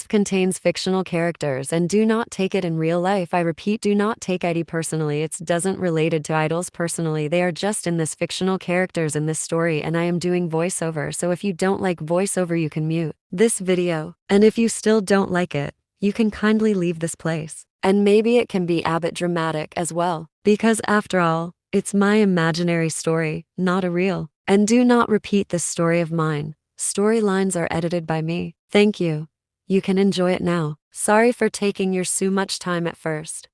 contains fictional characters and do not take it in real life. I repeat, do not take it personally. It doesn't related to idols personally. They are just in this fictional characters in this story, and I am doing voiceover, so if you don't like voiceover you can mute this video. And if you still don't like it, you can kindly leave this place. And maybe it can be a bit dramatic as well, because after all, it's my imaginary story, not a real. And do not repeat this story of mine. Storylines are edited by me. Thank you. You can enjoy it now. Sorry for taking your so much time at first.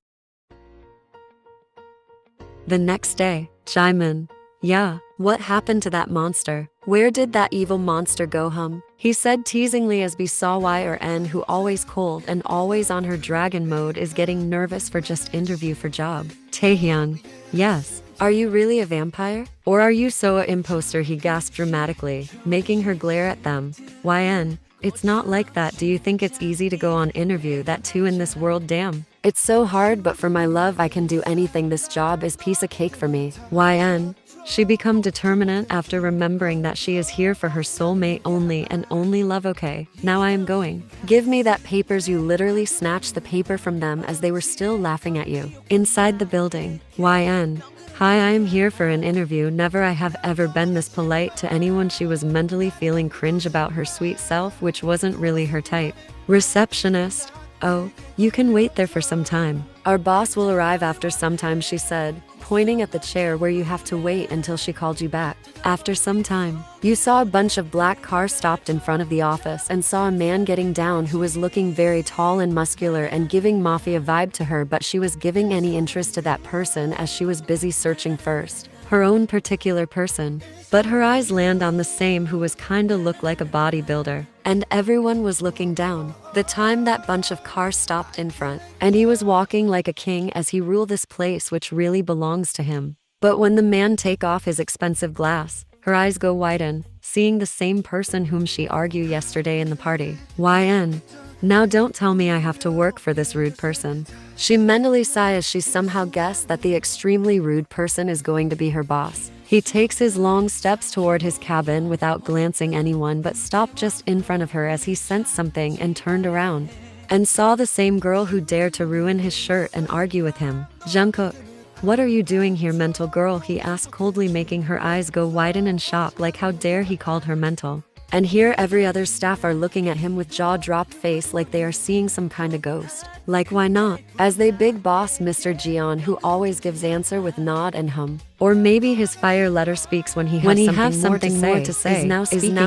The next day, Jimin. Yeah, what happened to that monster? Where did that evil monster go He said teasingly as B saw Y or N, who always cold and always on her dragon mode, is getting nervous for just interview for job. Taehyun. Yes. Are you really a vampire? Or are you so a imposter? He gasped dramatically, making her glare at them. YN. It's not like that. Do you think it's easy to go on interview that too in this world? Damn. It's so hard, but for my love I can do anything. This job is piece of cake for me. YN. She become determinate after remembering that she is here for her soulmate only and only love. Okay, now I am going. Give me that papers. You literally snatched the paper from them as they were still laughing at you. Inside the building. YN. Hi, I am here for an interview. Never I have ever been this polite to anyone. She was mentally feeling cringe about her sweet self, which wasn't really her type. Receptionist. Oh, you can wait there for some time. Our boss will arrive after some time, she said, pointing at the chair where you have to wait until she called you back. After some time, you saw a bunch of black cars stopped in front of the office and saw a man getting down who was looking very tall and muscular and giving mafia vibe to her, but she was giving any interest to that person as she was busy searching first her own particular person. But her eyes land on the same who was kinda looked like a bodybuilder, and everyone was looking down. The time that bunch of cars stopped in front, and he was walking like a king as he ruled this place which really belongs to him. But when the man take off his expensive glass, her eyes go widen, seeing the same person whom she argued yesterday in the party. YN. Now don't tell me I have to work for this rude person. She mentally sighs as she somehow guessed that the extremely rude person is going to be her boss. He takes his long steps toward his cabin without glancing anyone, but stopped just in front of her as he sensed something and turned around and saw the same girl who dared to ruin his shirt and argue with him. Jungkook. What are you doing here, mental girl? He asked coldly, making her eyes go widen in shock, like how dare he called her mental. And here every other staff are looking at him with jaw-dropped face like they are seeing some kind of ghost. Like why not? As they big boss Mr. Jeon, who always gives answer with nod and hum. Or maybe his fire letter speaks when he has something more to say. Is now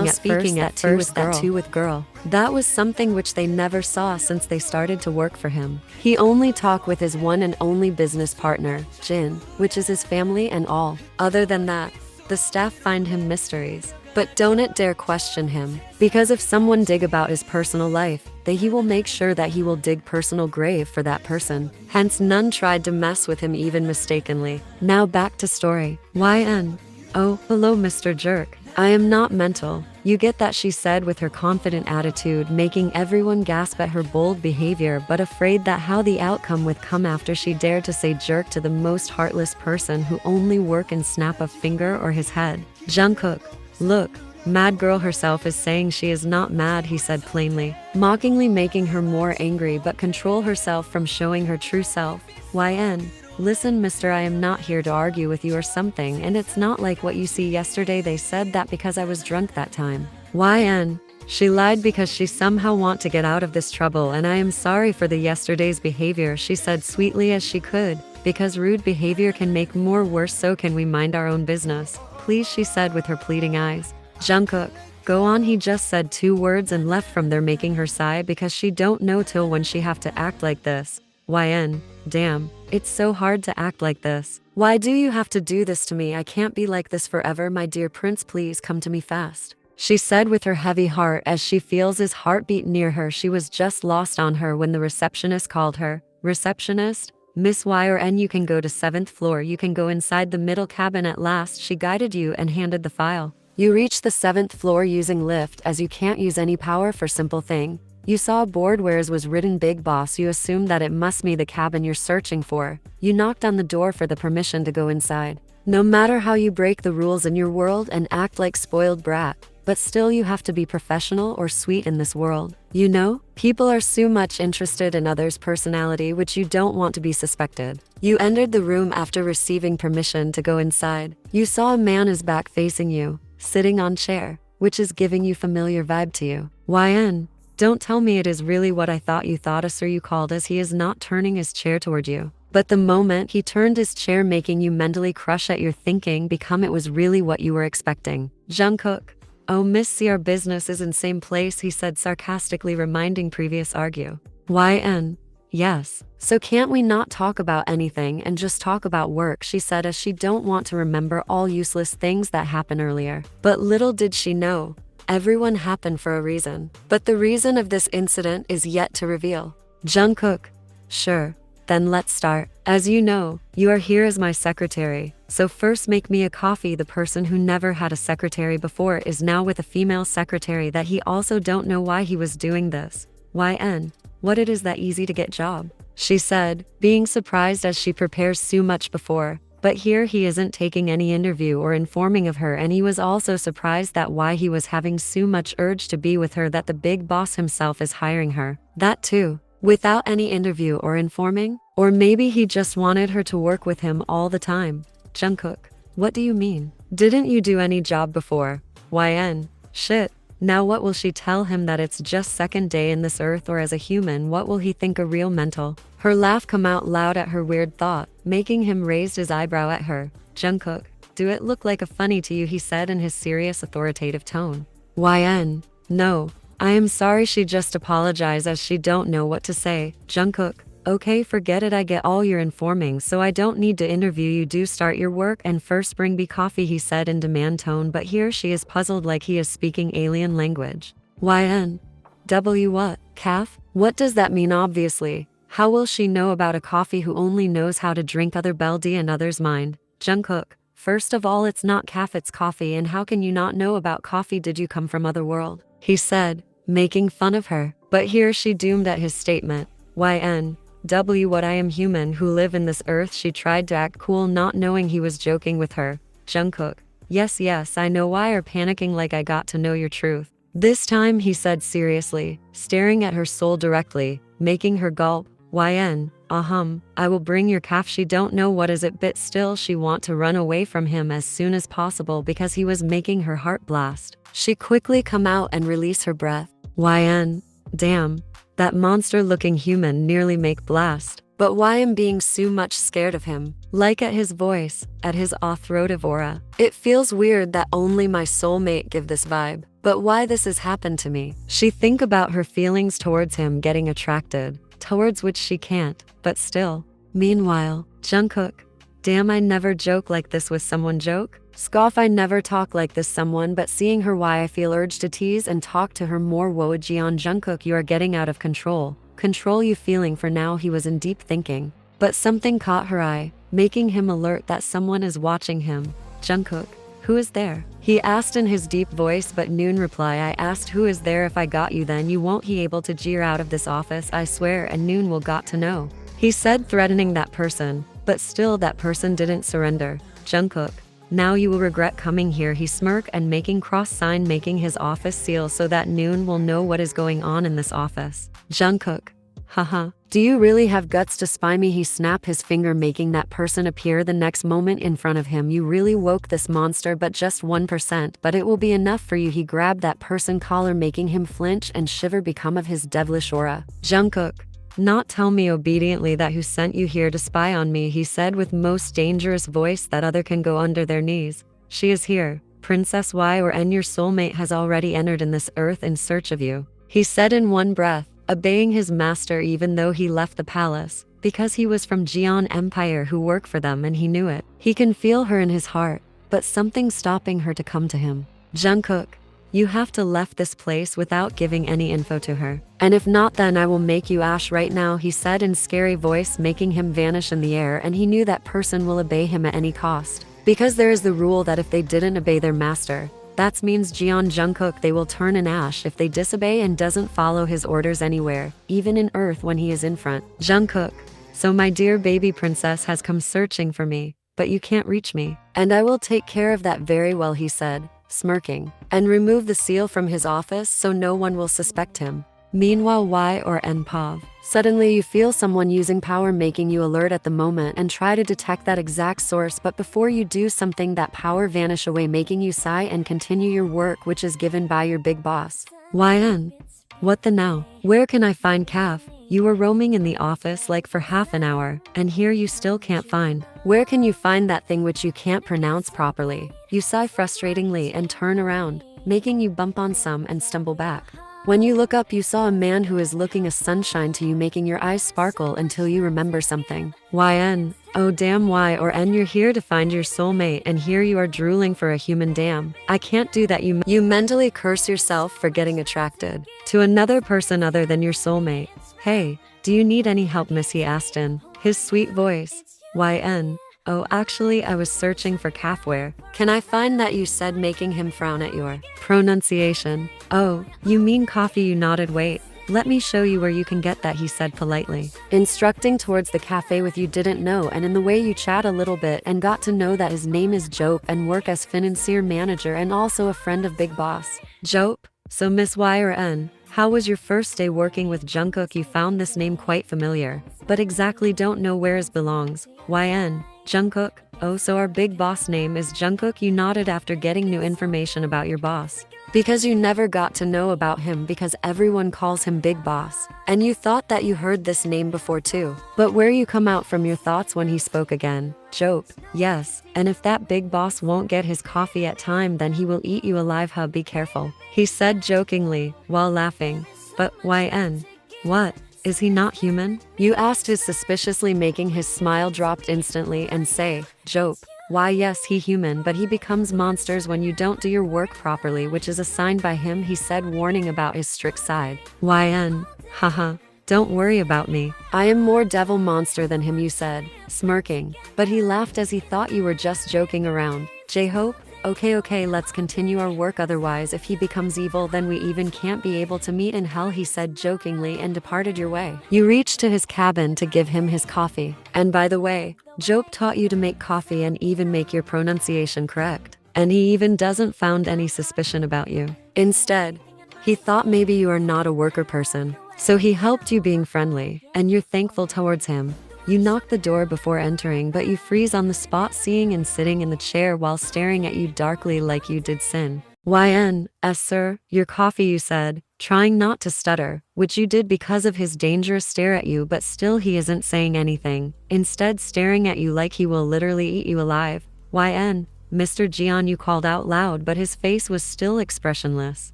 speaking at first that two with girl. That was something which they never saw since they started to work for him. He only talk with his one and only business partner, Jin, which is his family and all. Other than that, the staff find him mysteries. But don't dare question him, because if someone dig about his personal life, then he will make sure that he will dig personal grave for that person. Hence none tried to mess with him even mistakenly. Now back to story. YN. Oh, hello Mr. Jerk. I am not mental. You get that, she said with her confident attitude, making everyone gasp at her bold behavior, but afraid that how the outcome would come after she dared to say jerk to the most heartless person who only work and snap a finger or his head. Jungkook. Look, mad girl herself is saying she is not mad, he said plainly, mockingly, making her more angry but control herself from showing her true self. YN. Listen mister, I am not here to argue with you or something, and it's not like what you see yesterday. They said that because I was drunk that time. YN. She lied because she somehow want to get out of this trouble, and I am sorry for the yesterday's behavior, she said sweetly as she could, because rude behavior can make more worse, so can we mind our own business? Please, she said with her pleading eyes. Jungkook. Go on, he just said 2 words and left from there, making her sigh because she don't know till when she have to act like this. YN. Damn, it's so hard to act like this. Why do you have to do this to me? I can't be like this forever, my dear prince, please come to me fast, she said with her heavy heart as she feels his heartbeat near her. She was just lost on her when the receptionist called her. Receptionist? Miss YN, you can go to 7th floor. You can go inside the middle cabin. At last she guided you and handed the file. You reached the 7th floor using lift, as you can't use any power for simple thing. You saw a board where it was written Big Boss. You assumed that it must be the cabin you're searching for. You knocked on the door for the permission to go inside. No matter how you break the rules in your world and act like spoiled brat, but still you have to be professional or sweet in this world. You know, people are so much interested in others' personality which you don't want to be suspected. You entered the room after receiving permission to go inside. You saw a man is back facing you, sitting on chair, which is giving you familiar vibe to you. YN, don't tell me it is really what I thought you thought us or you called us. He is not turning his chair toward you. But the moment he turned his chair, making you mentally crush at your thinking become it was really what you were expecting. Jungkook, oh Miss C, our business is in same place, he said sarcastically, reminding previous argue. YN, yes, so can't we not talk about anything and just talk about work, she said as she don't want to remember all useless things that happened earlier. But little did she know, everyone happened for a reason. But the reason of this incident is yet to reveal. Jungkook, sure. Then let's start. As you know, you are here as my secretary, so first make me a coffee. The person who never had a secretary before is now with a female secretary that he also don't know why he was doing this. YN, what it is that easy to get job, she said, being surprised as she prepares so much before. But here he isn't taking any interview or informing of her, and he was also surprised that why he was having so much urge to be with her that the big boss himself is hiring her. That too, without any interview or informing? Or maybe he just wanted her to work with him all the time. Jungkook, what do you mean? Didn't you do any job before? YN, shit. Now what will she tell him, that it's just second day in this earth, or as a human what will he think a real mental? Her laugh come out loud at her weird thought, making him raise his eyebrow at her. Jungkook, do it look like a funny to you, he said in his serious authoritative tone. YN, no. I am sorry, she just apologized as she don't know what to say. Jungkook, okay, forget it, I get all your informing, so I don't need to interview you. Do start your work and first bring me coffee, he said in demand tone, but here she is puzzled like he is speaking alien language. YN, W what? Calf? What does that mean? Obviously. How will she know about a coffee who only knows how to drink other beldy and others' mind? Jungkook, first of all it's not calf, it's coffee, and how can you not know about coffee? Did you come from other world? He said, making fun of her. But here she doomed at his statement. YN, W what? I am human who live in this earth. She tried to act cool, not knowing he was joking with her. Jungkook, yes, I know why you're panicking, like I got to know your truth. This time he said seriously, staring at her soul directly, making her gulp. YN, I will bring your calf. She don't know what is it, but still she want to run away from him as soon as possible because he was making her heart blast. She quickly come out and release her breath. YN, damn, that monster looking human nearly make blast. But why am being so much scared of him? Like at his voice, at his authoritative aura. It feels weird that only my soulmate give this vibe. But why this has happened to me? She think about her feelings towards him, getting attracted, towards which she can't, but still. Meanwhile, Jungkook, damn, I never joke like this with someone. Joke? Scoff, I never talk like this someone, but seeing her why I feel urge to tease and talk to her more. Whoa, Jian Jungkook, you are getting out of control. Control you feeling. For now he was in deep thinking. But something caught her eye, making him alert that someone is watching him. Jungkook, who is there? He asked in his deep voice, but Noon reply, I asked who is there. If I got you then you won't be able to jeer out of this office, I swear, and Noon will got to know. He said, threatening that person, but still that person didn't surrender. Jungkook, now you will regret coming here, he smirked and making cross sign, making his office seal so that Noon will know what is going on in this office. Jungkook, haha, do you really have guts to spy me? He snapped his finger, making that person appear the next moment in front of him. You really woke this monster, but just 1%, but it will be enough for you. He grabbed that person collar, making him flinch and shiver become of his devilish aura. Jungkook, not tell me obediently that who sent you here to spy on me, he said with most dangerous voice that other can go under their knees. She is here, Princess Y or N, your soulmate has already entered in this earth in search of you, he said in one breath, obeying his master even though he left the palace, because he was from Jian Empire who work for them and he knew it. He can feel her in his heart, but something stopping her to come to him. Jungkook, you have to left this place without giving any info to her. And if not, then I will make you ash right now, he said in scary voice, making him vanish in the air, and he knew that person will obey him at any cost. Because there is the rule that if they didn't obey their master, that means Jian Jungkook, they will turn in ash if they disobey and doesn't follow his orders anywhere, even in earth when he is in front. Jungkook, so my dear baby princess has come searching for me, but you can't reach me. And I will take care of that very well, he said, smirking, and remove the seal from his office so no one will suspect him. Meanwhile, Y or N Pav. Suddenly you feel someone using power making you alert at the moment and try to detect that exact source, but before you do something, that power vanish away, making you sigh and continue your work, which is given by your big boss. YN. What the now? Where can I find Cav? You were roaming in the office like for half an hour, and here you still can't find. Where can you find that thing which you can't pronounce properly? You sigh frustratingly and turn around, making you bump on some and stumble back. When you look up, you saw a man who is looking a sunshine to you, making your eyes sparkle until you remember something. YN. Oh damn, Y or N, you're here to find your soulmate, and here you are drooling for a human. Damn, I can't do that. You mentally curse yourself for getting attracted to another person other than your soulmate. Hey, do you need any help, miss? He asked in his sweet voice. YN. Oh, actually, I was searching for calfware. Can I find that? You said, making him frown at your pronunciation. Oh, you mean coffee? You nodded. Wait, let me show you where you can get that, he said politely, instructing towards the cafe with you didn't know, and in the way you chat a little bit and got to know that his name is Jope and work as financier manager and also a friend of Big Boss. Jope? So Miss Y or N, how was your first day working with Jungkook? You found this name quite familiar, but exactly don't know where it belongs. YN. Jungkook? Oh, so our big boss name is Jungkook? You nodded after getting new information about your boss. Because you never got to know about him because everyone calls him Big Boss. And you thought that you heard this name before too. But where you come out from your thoughts when he spoke again? Jope. Yes, and if that big boss won't get his coffee at time, then he will eat you alive. Huh, be careful, he said jokingly while laughing. But YN. What? Is he not human? You asked his suspiciously, making his smile dropped instantly and say, Jope. Why yes, he human, but he becomes monsters when you don't do your work properly, which is assigned by him, he said, warning about his strict side. YN. Haha. Don't worry about me. I am more devil monster than him, you said, smirking. But he laughed as he thought you were just joking around. J-Hope? Okay, let's continue our work, otherwise if he becomes evil then we even can't be able to meet in hell, he said jokingly and departed your way. You reached to his cabin to give him his coffee. And by the way, Jope taught you to make coffee and even make your pronunciation correct. And he even doesn't found any suspicion about you. Instead, he thought maybe you are not a worker person. So he helped you, being friendly, and you're thankful towards him. You knock the door before entering, but you freeze on the spot, seeing and sitting in the chair while staring at you darkly like you did sin. YN. Sir, your coffee, you said, trying not to stutter, which you did because of his dangerous stare at you, but still he isn't saying anything, instead staring at you like he will literally eat you alive. YN. Mr. Jian, you called out loud, but his face was still expressionless.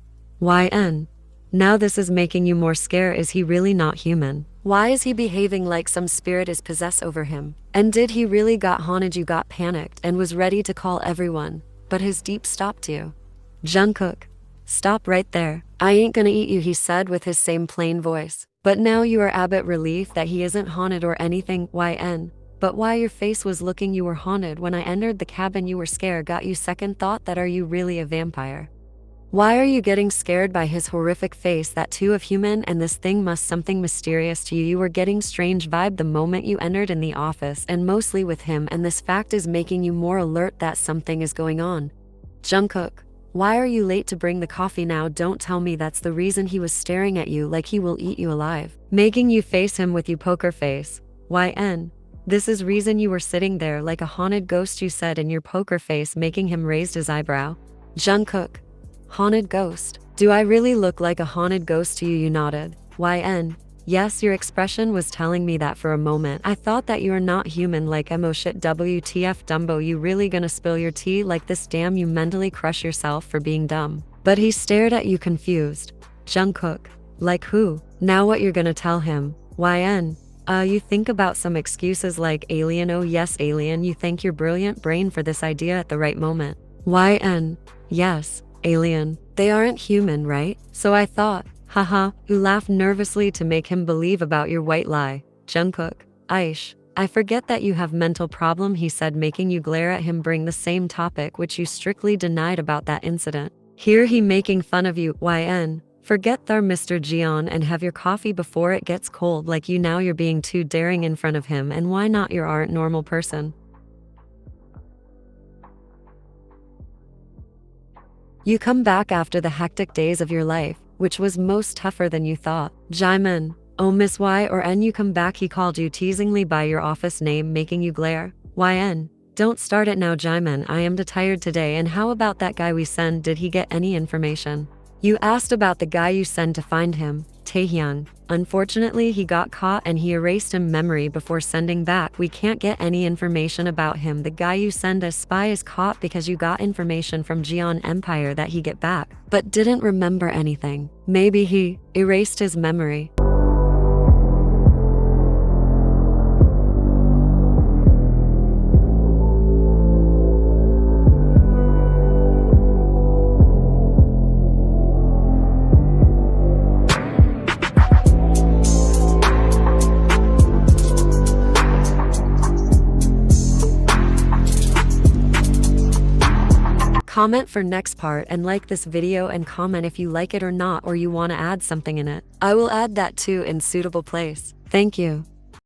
YN. Now this is making you more scared. Is he really not human? Why is he behaving like some spirit is possessed over him? And did he really got haunted? You got panicked and was ready to call everyone, but his deep stopped you. Jungkook. Stop right there. I ain't gonna eat you, he said with his same plain voice. But now you are a bit relieved that he isn't haunted or anything. YN. But why your face was looking you were haunted when I entered the cabin? You were scared. Got you second thought that are you really a vampire? Why are you getting scared by his horrific face? That too of human, and this thing must something mysterious to you. You were getting strange vibe the moment you entered in the office, and mostly with him, and this fact is making you more alert that something is going on. Jungkook. Why are you late to bring the coffee now? Don't tell me that's the reason he was staring at you like he will eat you alive, making you face him with you poker face. YN. This is reason you were sitting there like a haunted ghost, you said in your poker face, making him raise his eyebrow. Jungkook. Haunted ghost. Do I really look like a haunted ghost to you? You nodded. YN. Yes, your expression was telling me that for a moment. I thought that you are not human like emo shit. WTF Dumbo, you really gonna spill your tea like this? Damn, you mentally crush yourself for being dumb. But he stared at you confused. Jungkook. Like who? Now what you're gonna tell him? YN. You think about some excuses like alien. Oh yes, alien. You thank your brilliant brain for this idea at the right moment. YN. Yes. Alien. They aren't human, right? So I thought. Haha. You laughed nervously to make him believe about your white lie. Jungkook. Aish. I forget that you have mental problem, he said, making you glare at him, bring the same topic which you strictly denied about that incident. Here he making fun of you. YN. Forget there, Mr. Jian, and have your coffee before it gets cold. Like you now you're being too daring in front of him, and why not? You aren't normal person. You come back after the hectic days of your life, which was most tougher than you thought. Jaemin, oh Miss Y or N, you come back, he called you teasingly by your office name, making you glare. YN, don't start it now Jaemin, I am tired today, and how about that guy we send, did he get any information? You asked about the guy you send to find him, Taehyung. Unfortunately, he got caught and he erased his memory before sending back. We can't get any information about him. The guy you send as spy is caught because you got information from Jeon Empire that he get back, but didn't remember anything. Maybe he erased his memory. Comment for next part and like this video and comment if you like it or not, or you want to add something in it. I will add that too in suitable place. Thank you.